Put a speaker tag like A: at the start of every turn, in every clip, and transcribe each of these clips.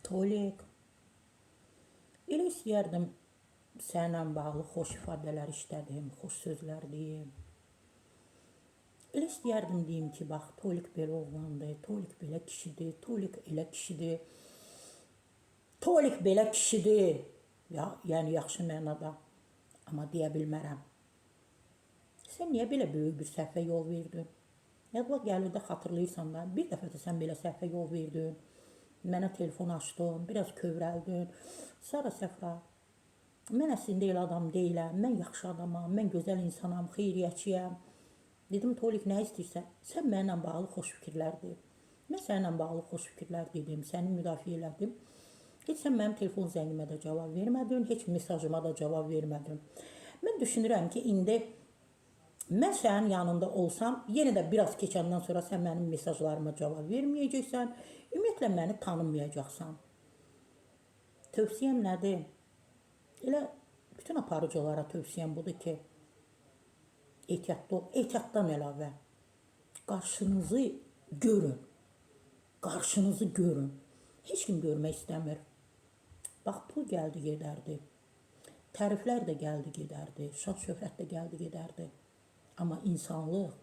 A: Tolik, elə istəyərdim sənlə bağlı xoş ifadələr işlədim, xoş sözlər deyim. Elə istəyərdim deyim ki, bax, Tolik belə oğlandır, Tolik belə kişidir, Tolik elə kişidir, Tolik belə kişidir. Ya, yəni yaxşı mənada. Amma deyə bilmərəm. Sən niyə belə böyük bir səhvə yol verdin? Yadına gəlir də xatırlayırsan da, bir dəfə də sən belə səhvə yol verdin. Mənə telefon açdın, biraz kövrəldin. Sara Səfra, mən əslində elə adam deyiləm, mən yaxşı adamam, mən gözəl insanam, xeyriyyəçiyəm. Dedim, Tolik, nə istəyirsən? Sən mənimlə bağlı xoş fikirlər deyim. Mən səninlə bağlı xoş fikirlər dedim, səni müdafiə elədim. Heç sən mənim telefon zəngimə də cavab vermədin, heç mesajıma da cavab vermədin. Mən düşünürəm ki, indi mən sənin yanında olsam, yenə də biraz keçəndən sonra sən mənim mesajlarıma cavab verməyəcəksən, ümumiyyətlə məni tanımayacaqsan. Tövsiyəm nədir? Elə bütün aparıcılara tövsiyəm budur ki, ehtiyatlı ol, ehtiyatdan əlavə. Qarşınızı görün. Qarşınızı görün. Heç kim görmək istəmir. Bax, pul gəldi, gedərdi. Təriflər də gəldi, gedərdi. Şan şöhrət də gəldi, gedərdi. Amma insanlıq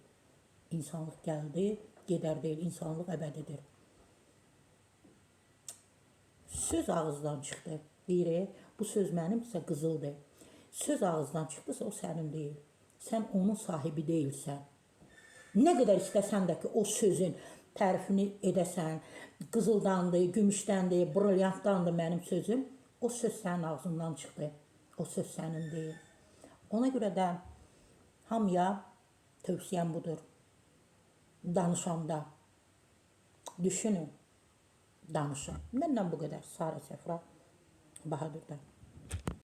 A: gəldi, gedər deyil, insanlıq əbədidir. Söz ağızdan çıxdı, deyir, bu söz mənimsə qızıldır. Söz ağızdan çıxdısa, o sənin deyil. Sən onun sahibi deyilsən. Nə qədər istəsən də ki, o sözün tərifini edəsən, qızıldandır, gümüşdəndir, brilyantdandır mənim sözüm, o söz sənin ağzından çıxdı. O söz sənin deyil. Ona görə də hamıya tövsiyəm budur. Danışanda düşünün, danışın. Məndən bu qədər. Sara Səfra Bahadır'dan.